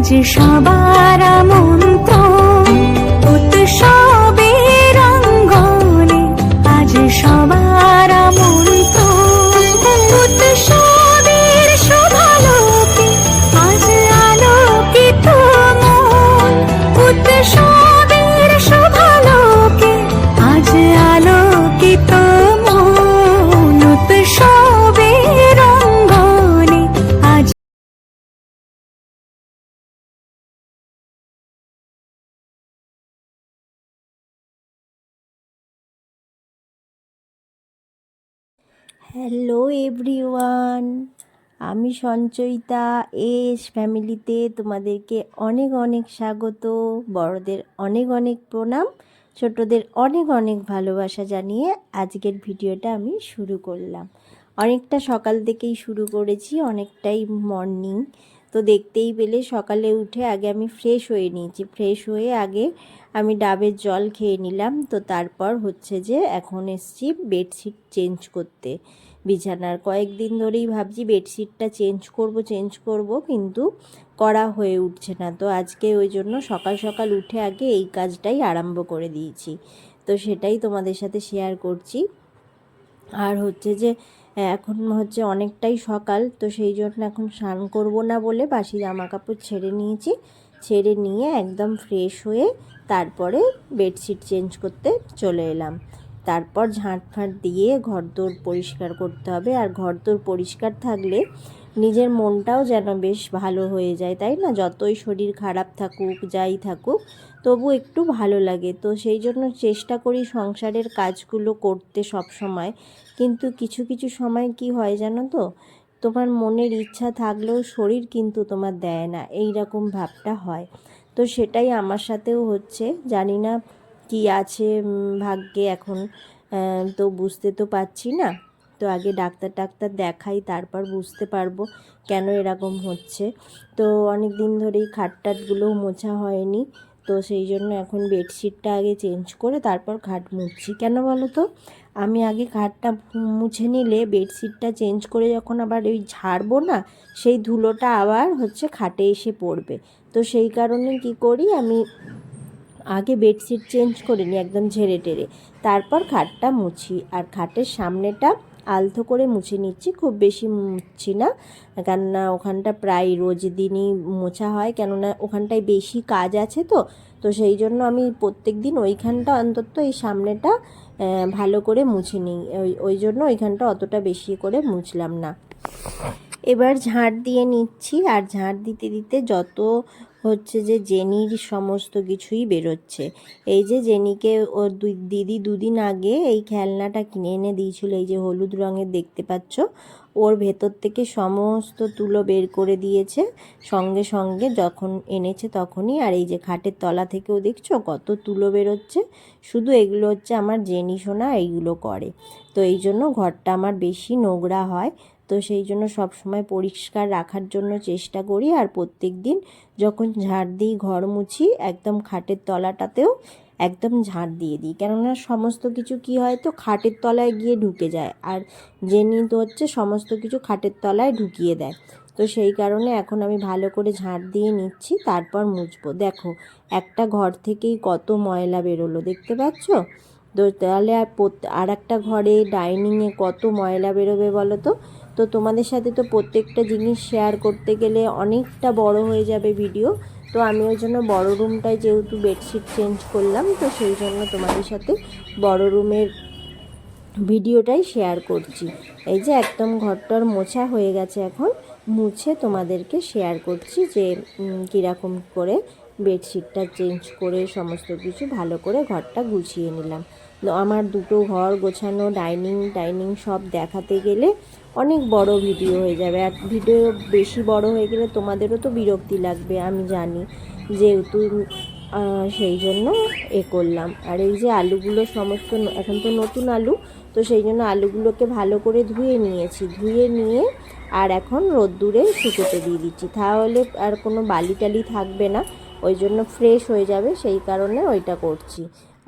আজ সবার আমন্ত্রণ উৎসবের অঙ্গনে, আজ সবার আমন্ত্রণ উৎসবের শোভালোকে, আজ আলোকিত মন উৎসবের শোভালোকে, আজ আলোকিত মন উৎসবের অঙ্গনে, আজ হ্যালো এভরিওয়ান, আমি সঞ্চয়িতা এস ফ্যামিলিতে তোমাদেরকে অনেক অনেক স্বাগত। বড়দের অনেক অনেক প্রণাম, ছোটদের অনেক অনেক ভালোবাসা জানিয়ে আজকের ভিডিওটা আমি শুরু করলাম। অনেকটা সকাল থেকেই শুরু করেছি, অনেকটাই মর্নিং। তো দেখতেই পেলে সকালে উঠে আগে আমি ফ্রেশ হয়ে নিয়েছি, ফ্রেশ হয়ে আগে আমি ডাবের জল খেয়ে নিলাম। তো তারপর হচ্ছে যে এখন এসছি বেডশিট চেঞ্জ করতে বিছানার। কয়েকদিন ধরেই ভাবছি বেডশিটটা চেঞ্জ করব, কিন্তু করা হয়ে উঠছে না। তো আজকে ওই জন্য সকাল সকাল উঠে আগে এই কাজটাই আরম্ভ করে দিয়েছি। তো সেটাই তোমাদের সাথে শেয়ার করছি। আর হচ্ছে যে এখন হচ্ছে অনেকটাই সকাল, তো সেই জন্য এখন স্নান করব না বলে বাসি জামা কাপড় ছেড়ে নিয়েছি। ছেড়ে নিয়ে একদম ফ্রেশ হয়ে তারপরে বেডশিট চেঞ্জ করতে চলে এলাম। তারপর ঝাঁট দিয়ে ঘরদোর পরিষ্কার করতে হবে। আর ঘরদোর পরিষ্কার থাকলে নিজের মনটাও যেন বেশ ভালো হয়ে যায়, তাই না? যতই শরীর খারাপ থাকুক, যাই থাকুক, তবু একটু ভালো লাগে। তো সেই জন্য চেষ্টা করি সংসারের কাজগুলো করতে সব সময়। কিন্তু কিছু কিছু সময় কি হয় জানো তো, তোমার মনের ইচ্ছা থাকলেও শরীর কিন্তু তোমার দেয় না, এই রকম ভাবটা হয়। তো সেটাই আমার সাথেও হচ্ছে, জানি না কি আছে ভাগ্যে এখন, তো বুঝতে তো পারছি না। তো আগে ডাক্তার দেখাই, তারপর বুঝতে পারবো কেন এরকম হচ্ছে। তো অনেক দিন ধরেই খাটটাটগুলোও মোছা হয়নি, তো সেই জন্য এখন বেডশিটটা আগে চেঞ্জ করে তারপর খাট মুছছি। কেন বলো তো, আমি আগে খাটটা মুছে নিলে বেডশিটটা চেঞ্জ করে যখন আবার ওই ঝাড়বো না, সেই ধুলোটা আবার হচ্ছে খাটে এসে পড়বে। তো সেই কারণে কি করি, আমি আগে বেডশিট চেঞ্জ করে নিই একদম ঝেড়ে টেরে, তারপর খাটটা মুছি। আর খাটের সামনেটা আলতো করে মুছে নিচ্ছি, খুব বেশি মুছছি না, কেননা ওখানটা প্রায় রোজ দিনই মোছা হয়, কেননা ওখানটায় বেশি কাজ আছে। তো সেই জন্য আমি প্রত্যেক দিন ওইখানটা অন্তত এই সামনেটা ভালো করে মুছে নিই, ওই জন্য ওইখানটা অতটা বেশি করে মুছলাম না। এবার ঝাঁট দিয়ে নিচ্ছি। আর ঝাঁট দিতে দিতে যত হচ্ছে যে জেনির সমস্ত কিছুই বেরোচ্ছে। এই যে জেনিকে ওর দিদি দুদিন আগে এই খেলনাটা কিনে এনে দিয়েছিল, এই যে হলুদ রঙের দেখতে পাচ্ছ, ওর ভেতর থেকে সমস্ত তুলো বের করে দিয়েছে সঙ্গে সঙ্গে যখন এনেছে তখনই। আর এই যে খাটের তলা থেকেও দেখছো কত তুলো বেরোচ্ছে। শুধু এগুলো হচ্ছে আমার জেনি সোনা এইগুলো করে, তো এই জন্য ঘরটা আমার বেশি নোংরা হয়। তো সেই জন্য সব সময় পরিষ্কার রাখার জন্য চেষ্টা করি। আর প্রত্যেক দিন যখন ঝাড় দিই, ঘর মুছি, একদম খাটের তলাটাতেও একদম ঝাঁট দিয়ে দিই, কেননা সমস্ত কিছু কি হয় তো খাটের তলায় গিয়ে ঢুকে যায়। আর জেনি তো হচ্ছে সমস্ত কিছু খাটের তলায় ঢুকিয়ে দেয়। তো সেই কারণে এখন আমি ভালো করে ঝাঁট দিয়ে নিচ্ছি, তারপর মুছবো। দেখো একটা ঘর থেকেই কত ময়লা বেরোলো, দেখতে পাচ্ছ? তো তাহলে আর একটা ঘরে ডাইনিংয়ে কত ময়লা বেরোবে বলো তো। তো তোমাদের সাথে তো প্রত্যেকটা জিনিস শেয়ার করতে গেলে অনেকটা বড় হয়ে যাবে ভিডিও। তো আমি ওই জন্য বড় রুমটায় যেহেতু বেডশিট চেঞ্জ করলাম, তো সেই জন্য তোমাদের সাথে বড় রুমের ভিডিওটাই শেয়ার করছি। এই যে একদম ঘরটার মোছা হয়ে গেছে, এখন মুছে তোমাদেরকে শেয়ার করছি যে কীরকম করে বেডশিটটা চেঞ্জ করে সমস্ত কিছু ভালো করে ঘরটা গুছিয়ে নিলাম। আমার দুটো ঘর গোছানো, ডাইনিং সব দেখাতে গেলে অনেক বড় ভিডিও হয়ে যাবে। আর ভিডিও বেশি বড় হয়ে গেলে তোমাদেরও তো বিরক্তি লাগবে, আমি জানি, যেহেতু সেই জন্য করলাম। আর এই যে আলুগুলো সমস্ত এখন তো নতুন আলু, তো সেই জন্য আলুগুলোকে ভালো করে ধুয়ে নিয়ে আর এখন রোদ্দুরে শুকোতে দিয়ে দিচ্ছি, তাহলে আর কোনো বালি টালি থাকবে না, ওই জন্য ফ্রেশ হয়ে যাবে, সেই কারণে ওইটা করছি।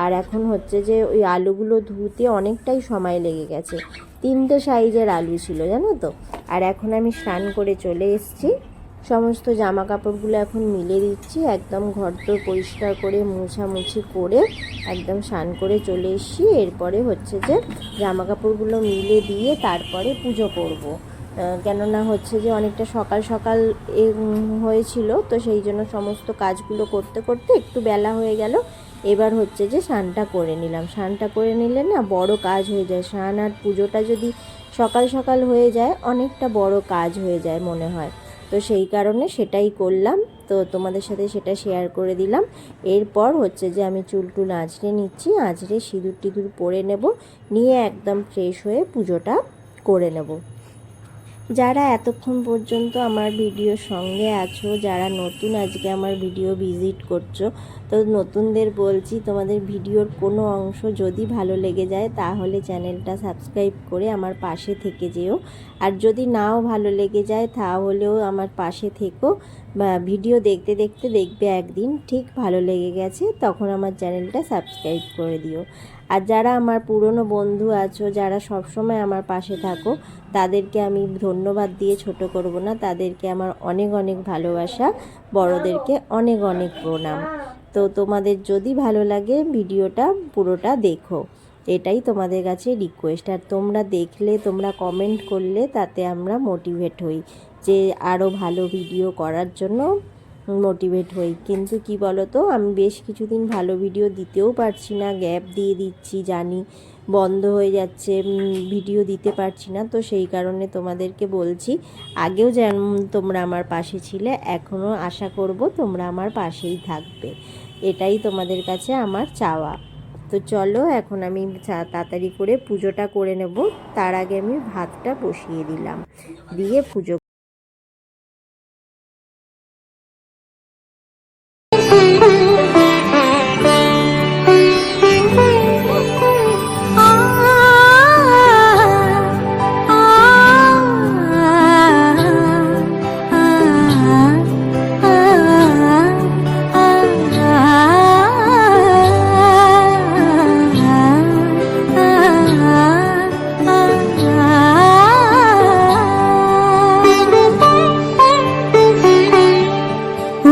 আর এখন হচ্ছে যে ওই আলুগুলো ধুতে অনেকটাই সময় লেগে গেছে, 3টে সাইজের আলু ছিল জানো তো। আর এখন আমি স্নান করে চলে এসেছি। সমস্ত জামা কাপড়গুলো এখন মিলে দিচ্ছি। একদম ঘরদোর পরিষ্কার করে মোছামুছি করে একদম স্নান করে চলে এসেছি। এরপরে হচ্ছে যে জামা কাপড়গুলো মিলে দিয়ে তারপরে পুজো করব। কেননা হচ্ছে যে অনেকটা সকাল সকাল হয়েছিল, তো সেই জন্য সমস্ত কাজগুলো করতে করতে একটু বেলা হয়ে গেল। এবার হচ্ছে যে স্নানটা করে নিলাম। স্নানটা করে নিলে না বড় কাজ হয়ে যায়। স্নান আর পুজোটা যদি সকাল সকাল হয়ে যায় অনেকটা বড় কাজ হয়ে যায় মনে হয়। তো সেই কারণে সেটাই করলাম, তো তোমাদের সাথে সেটা শেয়ার করে দিলাম। এরপর হচ্ছে যে আমি চুল টুল আঁচড়ে নিচ্ছি, আঁচড়ে সিঁদুর টিঁদুর পরে নেব, নিয়ে একদম ফ্রেশ হয়ে পুজোটা করে নেব। যারা এতক্ষণ পর্যন্ত আমার ভিডিওর সঙ্গে আছো, যারা নতুন আজকে আমার ভিডিও ভিজিট করছো, তো নতুনদের বলছি তোমাদের ভিডিওর কোনো অংশ যদি ভালো লেগে যায় তাহলে চ্যানেলটা সাবস্ক্রাইব করে আমার পাশে থেকে যেও। আর যদি নাও ভালো লেগে যায় তাহলেও আমার পাশে থেকো, বা ভিডিও দেখতে দেখতে দেখবে একদিন ঠিক ভালো লেগে গেছে, তখন আমার চ্যানেলটা সাবস্ক্রাইব করে দিও। আর যারা আমার পুরনো বন্ধু আছো, যারা সবসময় আমার পাশে থাকো, তাদেরকে আমি ধন্যবাদ দিয়ে ছোট করব না। তাদেরকে আমার অনেক অনেক ভালোবাসা, বড়দেরকে অনেক অনেক প্রণাম। তো তোমাদের যদি ভালো লাগে ভিডিওটা পুরোটা দেখো, এটাই তোমাদের কাছে রিকোয়েস্ট। আর তোমরা দেখলে, তোমরা কমেন্ট করলে তাতে আমরা মোটিভেট হই, যে আরও ভালো ভিডিও করার জন্য মোটিভেট হই। কিন্তু কি বলো তো, আমি বেশ কিছুদিন ভালো ভিডিও দিতেও পারছি না, গ্যাপ দিয়ে দিচ্ছি, জানি বন্ধ হয়ে যাচ্ছে, ভিডিও দিতে পারছি না। তো সেই কারণে তোমাদেরকে বলছি, আগেও যেমন তোমরা আমার পাশে ছিলে, এখনও আশা করব তোমরা আমার পাশেই থাকবে। এটাই তোমাদের কাছে আমার চাওয়া। তো চলো এখন আমি তাড়াতাড়ি করে পুজোটা করে নেব। তার আগে আমি ভাতটা বসিয়ে দিলাম, দিয়ে পুজো।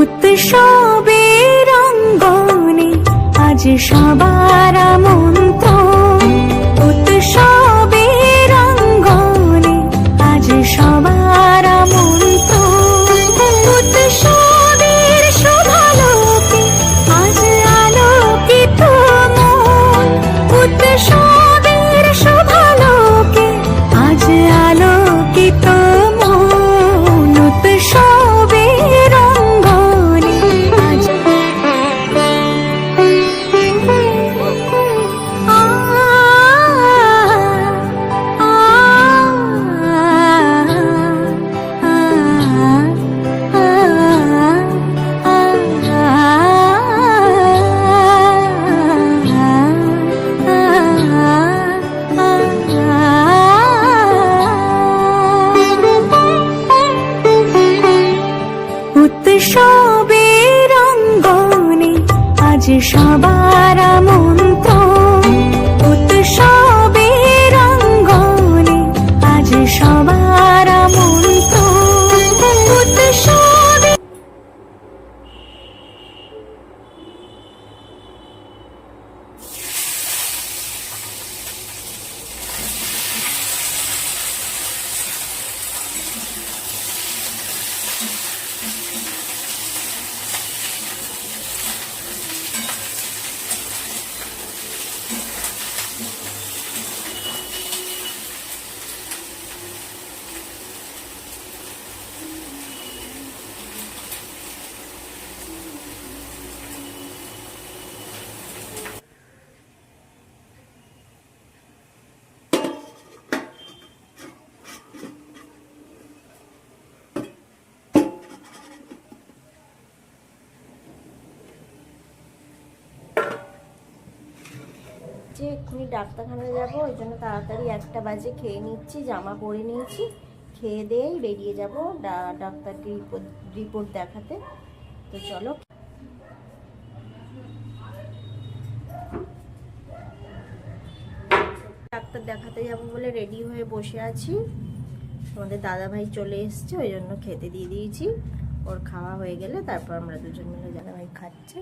উৎসবের অঙ্গনে আজ সবার আমন্ত্রণ। উৎসবের অঙ্গনে আজ সবার আমন্ত্রণ। উৎসবের শোভালোকে আজ আলোকিত মন। উৎসবের শোভালোকে আজ আলোকিত মন। উৎসবের অঙ্গনে আজ উৎসবের অঙ্গনে আজ সবার আমন্ত্রণ। উৎসবের অঙ্গনে আজ সবার আমন্ত্রণ। উৎসবে এক্ষুনি ডাক্তারখানায় যাবো, ওই জন্য তাড়াতাড়ি 1টা বাজে খেয়ে নিচ্ছি, জামা পরে নিয়েছি, খেয়ে দিয়েই বেরিয়ে যাব ডাক্তারকে রিপোর্ট দেখাতে। তো চলো। ডাক্তার দেখাতে যাব বলে রেডি হয়ে বসে আছি। তোমাদের দাদাভাই চলে এসছে, ওই জন্য খেতে দিয়ে দিয়েছি। ওর খাওয়া হয়ে গেলে তারপর আমরা দুজন মিলে, দাদাভাই খাচ্ছে,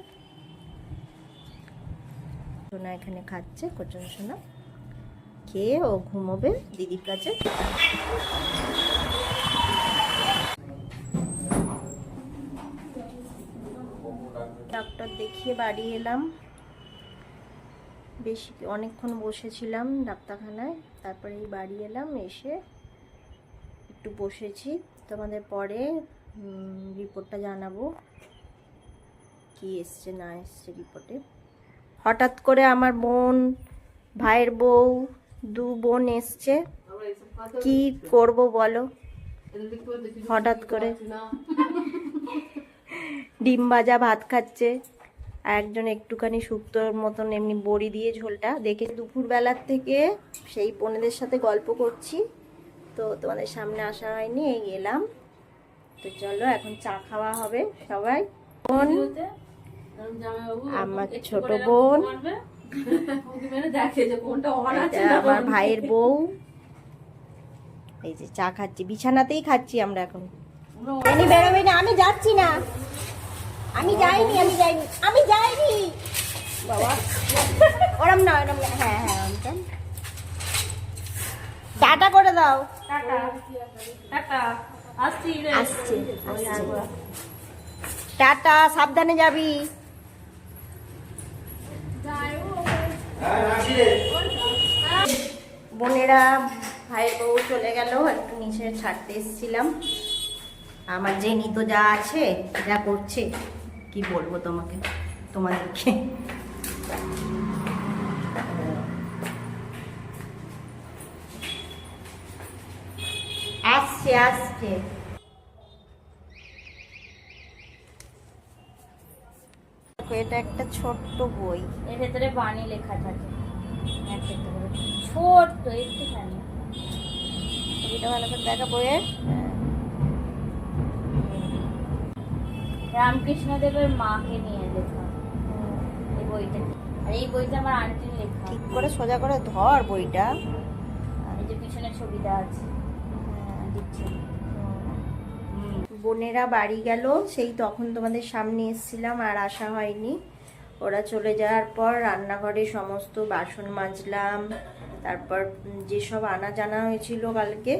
সোনা এখানে খাচ্ছে, কোচন সোনা খেয়ে ও ঘুমোবে দিদির কাছে। ডাক্তার দেখিয়ে বাড়ি এলাম, বেশি অনেকক্ষণ বসেছিলাম ডাক্তারখানায়, তারপরে এই বাড়ি এলাম, এসে একটু বসেছি। তোমাদের পরে রিপোর্টটা জানাবো কি এসছে না এসছে রিপোর্টে। হঠাৎ করে আমার বোন, ভাইয়ের বউ, দু বোন এসছে, কি করব বলো, হঠাৎ করে ডিম ভাজা ভাত খাচ্ছে, আর একজন একটুখানি শুক্তোর মতন এমনি বড়ি দিয়ে ঝোলটা দেখে দুপুরবেলার থেকে সেই বোনেদের সাথে গল্প করছি, তো তোমাদের সামনে আসা হয়নি, এই এলাম। তো চলো এখন চা খাওয়া হবে সবাই। বোন, আমার ছোট বোন, আমার ভাইয়ের বউ, এই যে চা খাচ্ছি, বিছানাতেই খাচ্ছি আমরা এখন। বেরোবে না, আমি যাচ্ছি না, আমি যাইনি, আমি যাইনি, আমি যাইনি বাবা, ওরম না, ওরম না, হ্যাঁ হ্যাঁ ওরম। টাটা করে দাও, আসছি, টাটা, সাবধানে যাবি। বোনেরা, ভাইয়ের বউ চলে গেল, একটু নিচে ছাড়তে এসেছিলাম। আমার জেনি তো যা আছে, যা করছে কি বলবো তোমাদেরকে। আসছে আসছে, এটা একটা ছোট্ট বই, এর ভেতরে বাণী লেখা থাকে, ছোট্ট একটুখানি। এটা ভালো করে দেখা বইয়ের। রামকৃষ্ণদেবের মাকে নিয়ে লেখা এই বইটা, আর এই বইটা আমার আন্টির লেখা। ঠিক করে সোজা করে ধর বইটা, এই যে পিছনে ছবিটা আছে দিচ্ছি। বোনেরা বাড়ি গেল, সেই তখন তোমাদের সামনে এসেছিলাম, আর আসা হয়নি। ওরা চলে যাওয়ার পর রান্নাঘরে সমস্ত বাসন মাজলাম, তারপর যেসব আনা জানা হয়েছিল কালকে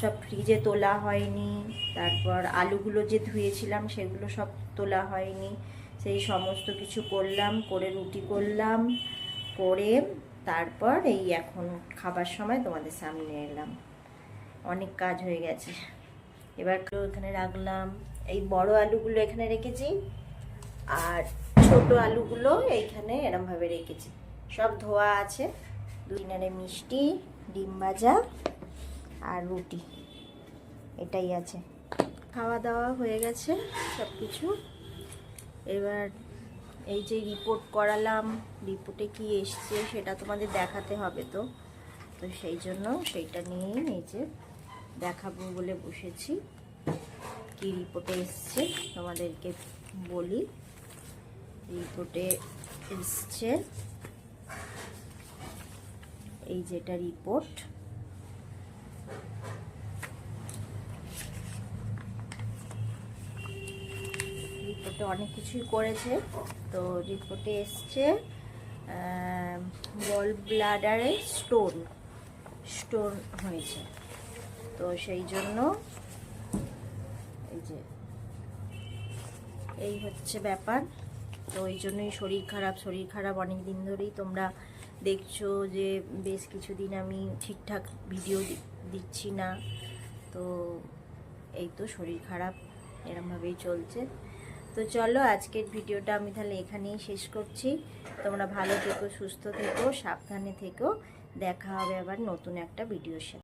সব ফ্রিজে তোলা হয়নি, তারপর আলুগুলো যে ধুয়েছিলাম সেগুলো সব তোলা হয়নি, সেই সমস্ত কিছু করলাম, করে রুটি করলাম, করে তারপর এই এখন খাবার সময় তোমাদের সামনে এলাম। অনেক কাজ হয়ে গেছে। এবার এখানে রাখলাম, এই বড় আলুগুলো এখানে রেখেছি, আর ছোট আলুগুলো এইখানে এরমভাবে রেখেছি, সব ধোয়া আছে। ডিনারে মিষ্টি, ডিম ভাজা আর রুটি, এটাই আছে। খাওয়া দাওয়া হয়ে গেছে সব কিছু। এবার এই যে রিপোর্ট করালাম, রিপোর্টে কি এসছে সেটা তোমাদের দেখাতে হবে, তো সেই জন্য সেইটা নিয়েই এই যে দেখাবো বলে বসেছি। কি রিপোর্টে এসছে তোমাদেরকে বলি। রিপোর্টে এসছে এই যেটা রিপোর্ট, রিপোর্টে অনেক কিছুই করেছে। তো রিপোর্টে এসছে গল ব্লাডারে স্টোন হয়েছে, তো সেই জন্য এই যে এই হচ্ছে ব্যাপার। তো এই জন্যই শরীর খারাপ অনেক দিন ধরেই তোমরা দেখছো যে বেশ কিছুদিন আমি ঠিকঠাক ভিডিও দিচ্ছি না, তো এই তো শরীর খারাপ এরমভাবেই চলছে। তো চলো আজকের ভিডিওটা আমি তাহলে এখানেই শেষ করছি। তোমরা ভালো থেকো, সুস্থ থেকো, সাবধানে থেকো। দেখা হবে আবার নতুন একটা ভিডিওর সাথে।